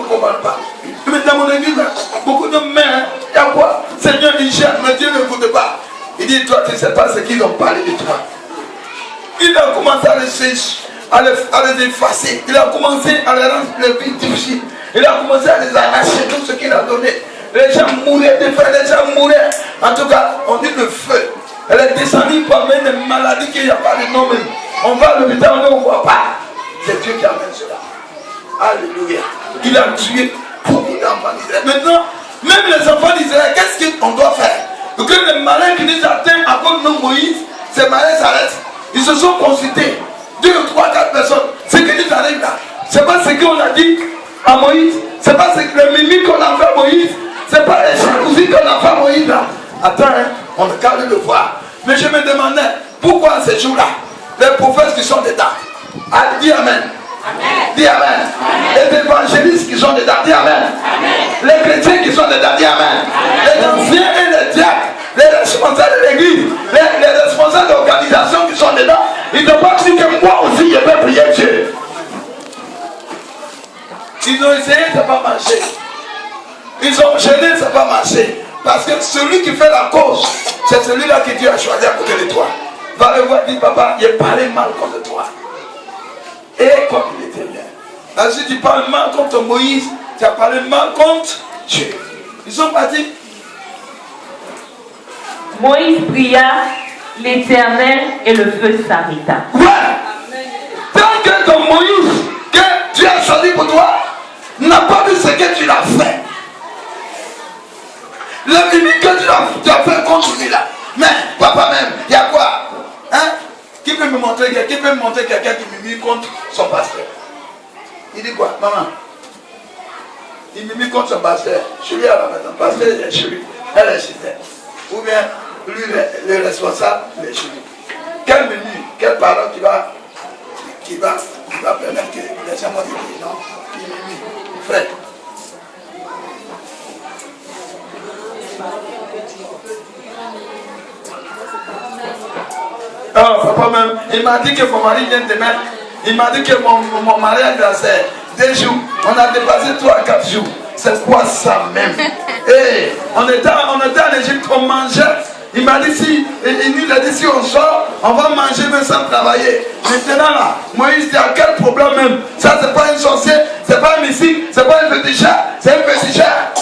comprennent pas. Mais dans mon église, beaucoup de mères, il y a quoi? Seigneur, il gère, mais Dieu ne écoute pas. Il dit, toi, tu ne sais pas ce qu'ils ont parlé de toi. Il a commencé à les effacer. Il a commencé à les rendre les vies difficiles. Il a commencé à les arracher tout ce qu'il a donné. Les gens mouraient, des frères, les gens mouraient. En tout cas, on dit le feu. Elle est descendue parmi des maladies qu'il n'y a pas de nom même. On va à l'hôpital, on ne voit pas. C'est Dieu qui amène cela. Alléluia. Il a tué beaucoup d'enfants d'Israël. Maintenant, même les enfants d'Israël, qu'est-ce qu'on doit faire? Que les malins qui disent atteints à cause de Moïse, ces malins s'arrêtent. Ils se sont consultés. 2, 3, 4 personnes. Ce qui nous arrive là, c'est pas ce qu'on a dit à Moïse. C'est pas ce que les mimiques qu'on a fait à Moïse. C'est pas les jalousies qu'on a fait à Moïse là. Attends, hein, on a qu'à le voir. Mais je me demandais, pourquoi en ces jours-là, les prophètes qui sont dedans, dis Amen. Amen. Dis Amen. Amen. Les évangélistes qui sont dedans, dis Amen. Amen. Les chrétiens qui sont dedans, dis Amen. Amen. Les anciens et les diacres, les responsables de l'église, les responsables d'organisations qui sont dedans, ils n'ont pas dit que moi aussi je vais prier Dieu. Ils ont essayé, ça n'a pas marché. Ils ont gêné, ça n'a pas marché. Parce que celui qui fait la cause, c'est celui-là que Dieu a choisi à côté de toi. Va le voir, dit papa, il parlé mal contre toi. Et comme il était bien. Là, si tu parles mal contre Moïse, tu as parlé mal contre Dieu. Ils sont partis. Moïse pria l'Éternel et le feu s'arrêta. Ouais. Tant que ton Moïse, que Dieu a choisi pour toi, n'a pas vu ce que tu l'as fait. Le mimique que tu as fait contre lui là. Mais, papa même, il y a quoi? Hein? Qui peut me montrer quelqu'un qui mimique contre son pasteur? Il dit quoi, maman? Il mimique contre son pasteur. Je suis à la maison. Pasteur est chez lui. Elle est chez elle. Ou bien, lui, le responsable, il est chez lui. Quel menu, quelle parole qui va permettre que les gens vont dire non, qui mimique, frère. Oh, papa même, il m'a dit que mon mari vient demain. Il m'a dit que mon mariage c'est 2 jours. On a dépassé 3 à 4 jours. C'est quoi ça même? Hey, on était en Égypte, on mangeait. Il m'a dit il a dit si on sort, on va manger même sans travailler. Maintenant là, Moïse dit à quel problème même? Ça c'est pas une sorcière, c'est pas un mystique, c'est pas un féticheur, c'est un féticheur.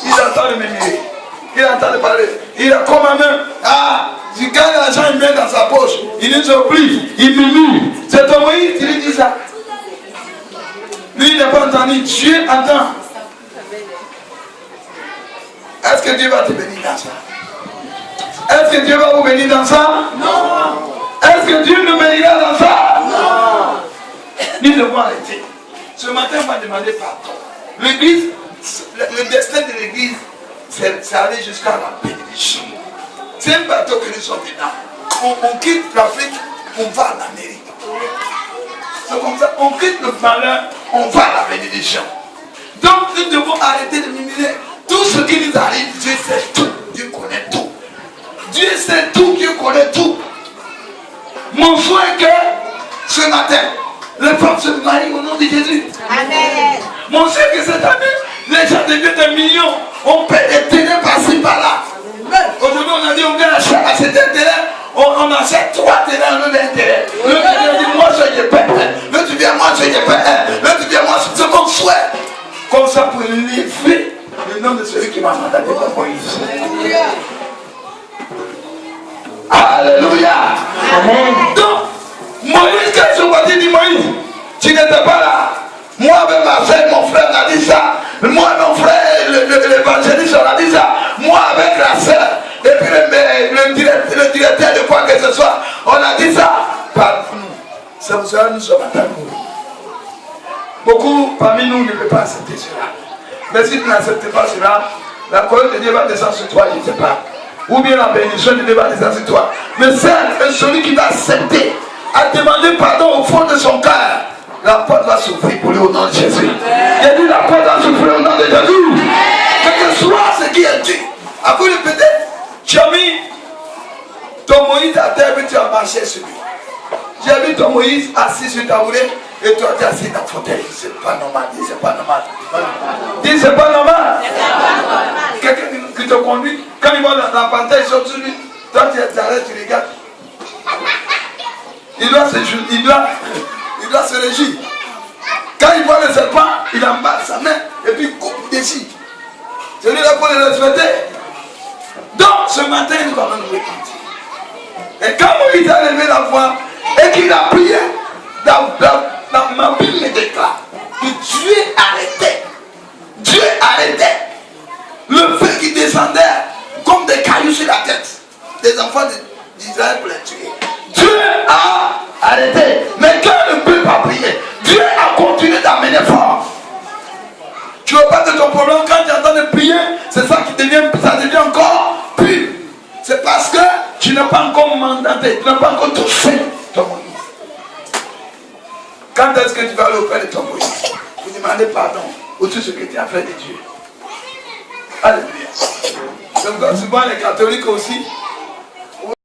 Il entend le murmurer. Il entend le parler. Il a comme un même. Ah, si quand l'argent il met dans sa poche, il nous oblige, il murmure. C'est ton Moïse qui lui dit ça. Lui, il n'a pas entendu. Dieu entend. Est-ce que Dieu va te bénir dans ça? Est-ce que Dieu va vous bénir dans ça? Non. Est-ce que Dieu nous bénira dans ça? Non. Nous devons arrêter. Ce matin, on m'a demandé pardon. L'église, le destin de l'église, c'est aller jusqu'à la bénédiction. C'est un bateau que nous sommes dedans. On quitte l'Afrique, on va en Amérique. C'est comme ça, on quitte le malheur, on va à la bénédiction. Donc nous devons arrêter de murmurer. Tout ce qui nous arrive, Dieu sait tout. Dieu connaît tout. Dieu sait tout, Dieu connaît tout. Mon souhait est que ce matin, les femmes se marient au nom de Jésus. Amen. Mon souhait est que cette année, les gens deviennent des millions. On paie des terrains par-ci par-là. Aujourd'hui, on a dit on vient acheter cet terrain. On achète 3 terrains au lieu d'un terrain. L'autre vient dire moi je paie. L'autre vient moi je paie. L'autre vient moi c'est mon souhait. Comme ça pour livrer le nom de celui qui m'a mandaté par Moïse. Alléluia. Amen. Donc, Moïse, quand ils sont partis, dit Moïse, tu n'étais pas là. Moi avec ma frère, mon frère on a dit ça. Moi, mon frère, l'évangéliste, on a dit ça. Moi avec la sœur. Et puis le directeur de quoi que ce soit, on a dit ça. Ça vous sera, nous sommes à nous. Beaucoup parmi nous ne peuvent pas accepter cela. Mais si tu n'acceptes pas cela, la colère de Dieu va descendre sur toi, je ne sais pas. Ou bien la bénédiction de Dieu va descendre sur toi. Mais c'est celui qui va accepter, à demander pardon au fond de son cœur. La porte va s'ouvrir pour lui au nom de Jésus. Il dit la porte va s'ouvrir au nom de Jésus. Quel que soit ce qui est dit. À vous répéter, tu as mis ton Moïse à terre et tu as marché sur lui. J'ai vu ton Moïse assis sur ta roulette Et toi, tu es assis dans le fauteuil. C'est pas normal. Dis, c'est pas normal. Dis, c'est pas normal. Quelqu'un qui te conduit, quand il va dans la panthère, il saute sur lui. Toi, tu t'arrêtes, tu regardes. Il doit se régir. Quand il voit le serpent, il emballe sa main et puis il coupe dessus. Celui-là, pour le respecter. Donc, ce matin, nous allons nous repentir. Et quand Moïse a levé la voix et qu'il a prié, ma Bible me déclare que Dieu arrêtait. Dieu arrêtait le feu qui descendait comme des cailloux sur la tête des enfants d'Israël pour les tuer. Dieu a arrêté. Mais quand le peuple a prié, Dieu a continué d'amener fort. Tu ne veux pas de ton problème quand tu entends de prier, c'est ça qui devient encore pire. C'est parce que tu n'as pas encore mandaté, tu n'as pas encore tout fait ton Moïse. Quand est-ce que tu vas aller auprès de ton Moïse? Vous demandez pardon pour tout ce que tu as fait de Dieu. Alléluia. Donc souvent les catholiques aussi,